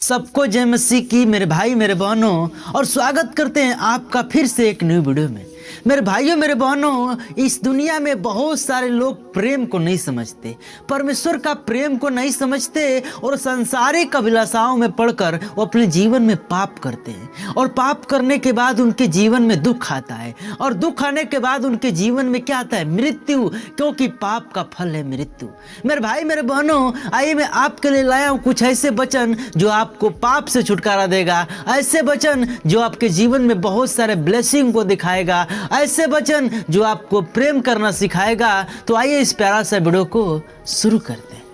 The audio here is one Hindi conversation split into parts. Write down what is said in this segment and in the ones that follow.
सबको जय मसीह की मेरे भाई मेरे बहनों, और स्वागत करते हैं आपका फिर से एक न्यू वीडियो में। मेरे भाइयों मेरे बहनों, इस दुनिया में बहुत सारे लोग प्रेम को नहीं समझते, परमेश्वर का प्रेम को नहीं समझते और सांसारिक अभिलाषाओं में पड़कर वो अपने जीवन में पाप करते हैं। और पाप करने के बाद उनके जीवन में दुख आता है, और दुख आने के बाद उनके जीवन में क्या आता है? मृत्यु, क्योंकि पाप का फल है मृत्यु। मेरे भाई मेरे बहनों, आइए मैं आपके लिए लाया हूँ कुछ ऐसे वचन जो आपको पाप से छुटकारा देगा, ऐसे वचन जो आपके जीवन में बहुत सारे ब्लेसिंग को दिखाएगा, ऐसे वचन जो आपको प्रेम करना सिखाएगा। तो आइए इस प्यारा सा वीडियो को शुरू करते हैं।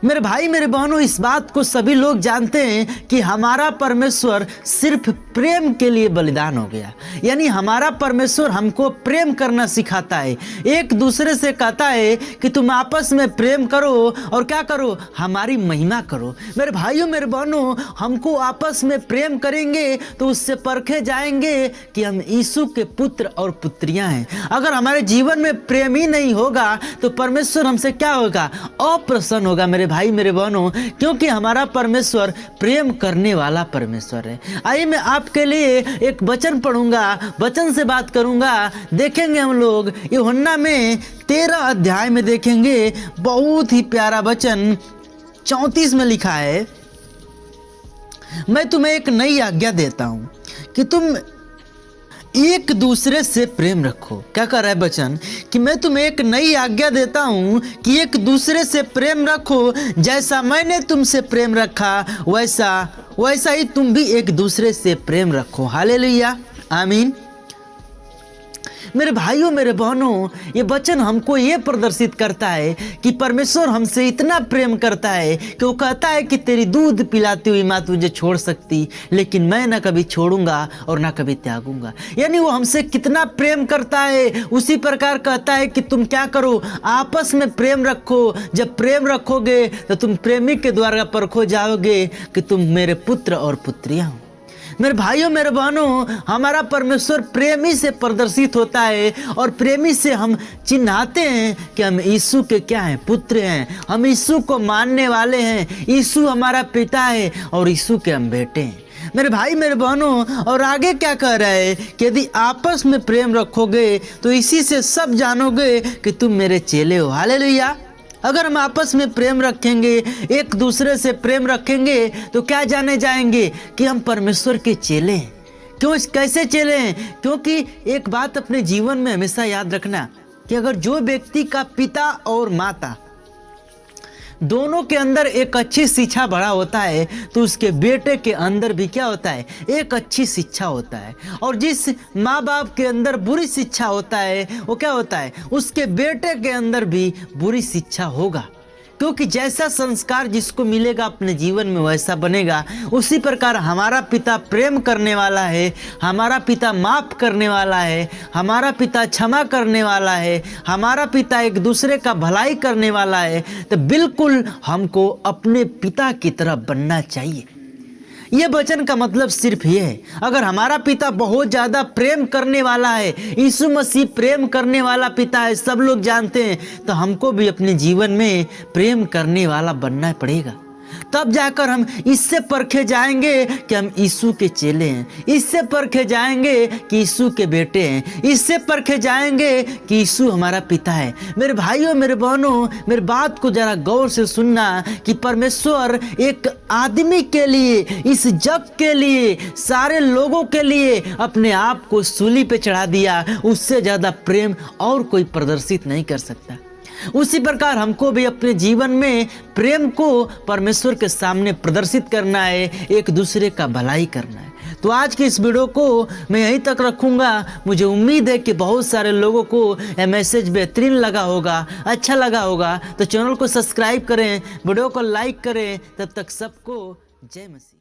मेरे भाई मेरे बहनों, इस बात को सभी लोग जानते हैं कि हमारा परमेश्वर सिर्फ प्रेम के लिए बलिदान हो गया। यानी हमारा परमेश्वर हमको प्रेम करना सिखाता है, एक दूसरे से कहता है कि तुम आपस में प्रेम करो और क्या करो? हमारी महिमा करो। मेरे भाइयों मेरे बहनों, हमको आपस में प्रेम करेंगे तो उससे परखे जाएंगे कि हम यीशु के पुत्र और पुत्रियां हैं। अगर हमारे जीवन में प्रेम ही नहीं होगा तो परमेश्वर हमसे क्या होगा? अप्रसन्न होगा मेरे भाई मेरे बहनों, क्योंकि हमारा परमेश्वर प्रेम करने वाला परमेश्वर है। आइए मैं आपके लिए एक वचन पढ़ूंगा, वचन से बात करूंगा। देखेंगे हम लोग यूहन्ना में 13 अध्याय में देखेंगे, बहुत ही प्यारा वचन 34 में लिखा है, मैं तुम्हें एक नई आज्ञा देता हूं कि तुम एक दूसरे से प्रेम रखो। क्या कर रहा है वचन? कि मैं तुम्हें एक नई आज्ञा देता हूं कि एक दूसरे से प्रेम रखो, जैसा मैंने तुमसे प्रेम रखा वैसा ही तुम भी एक दूसरे से प्रेम रखो। हालेलुया, आमीन। मेरे भाइयों मेरे बहनों, ये वचन हमको ये प्रदर्शित करता है कि परमेश्वर हमसे इतना प्रेम करता है कि वो कहता है कि तेरी दूध पिलाती हुई माँ तुझे छोड़ सकती, लेकिन मैं ना कभी छोड़ूंगा और ना कभी त्यागूंगा। यानी वो हमसे कितना प्रेम करता है, उसी प्रकार कहता है कि तुम क्या करो? आपस में प्रेम रखो। जब प्रेम रखोगे तो तुम प्रेमी के द्वारा परखो जाओगे कि तुम मेरे पुत्र और पुत्रियां हो। मेरे भाइयों मेरे बहनों, हमारा परमेश्वर प्रेमी से प्रदर्शित होता है, और प्रेमी से हम चिन्हाते हैं कि हम यीशु के क्या हैं? पुत्र हैं। हम यीशु को मानने वाले हैं। यीशु हमारा पिता है और यीशु के हम बेटे हैं। मेरे भाई मेरे बहनों, और आगे क्या कह रहा है कि यदि आपस में प्रेम रखोगे तो इसी से सब जानोगे कि तुम मेरे चेले हो। हालेलुया। अगर हम आपस में प्रेम रखेंगे, एक दूसरे से प्रेम रखेंगे, तो क्या जाने जाएंगे? कि हम परमेश्वर के चेले हैं। क्यों? कैसे चेले हैं? क्योंकि एक बात अपने जीवन में हमेशा याद रखना कि अगर जो व्यक्ति का पिता और माता दोनों के अंदर एक अच्छी शिक्षा भरा होता है, तो उसके बेटे के अंदर भी क्या होता है? एक अच्छी शिक्षा होता है। और जिस माँ बाप के अंदर बुरी शिक्षा होता है, वो क्या होता है? उसके बेटे के अंदर भी बुरी शिक्षा होगा। क्योंकि जैसा संस्कार जिसको मिलेगा अपने जीवन में वैसा बनेगा। उसी प्रकार हमारा पिता प्रेम करने वाला है, हमारा पिता माफ करने वाला है, हमारा पिता क्षमा करने वाला है, हमारा पिता एक दूसरे का भलाई करने वाला है। तो बिल्कुल हमको अपने पिता की तरह बनना चाहिए। ये वचन का मतलब सिर्फ ये है, अगर हमारा पिता बहुत ज़्यादा प्रेम करने वाला है, यीशु मसीह प्रेम करने वाला पिता है, सब लोग जानते हैं, तो हमको भी अपने जीवन में प्रेम करने वाला बनना पड़ेगा। तब जाकर हम इससे परखे जाएंगे कि हम यीशु के चेले हैं, इससे परखे जाएंगे कि यीशु के बेटे हैं, इससे परखे जाएंगे कि यीशु हमारा पिता है। मेरे भाइयों मेरे बहनों, मेरी बात को जरा गौर से सुनना कि परमेश्वर एक आदमी के लिए, इस जग के लिए, सारे लोगों के लिए अपने आप को सूली पे चढ़ा दिया। उससे ज़्यादा प्रेम और कोई प्रदर्शित नहीं कर सकता। उसी प्रकार हमको भी अपने जीवन में प्रेम को परमेश्वर के सामने प्रदर्शित करना है, एक दूसरे का भलाई करना है। तो आज की इस वीडियो को मैं यहीं तक रखूंगा। मुझे उम्मीद है कि बहुत सारे लोगों को यह मैसेज बेहतरीन लगा होगा, अच्छा लगा होगा। तो चैनल को सब्सक्राइब करें, वीडियो को लाइक करें। तब तक सबको जय मसीह।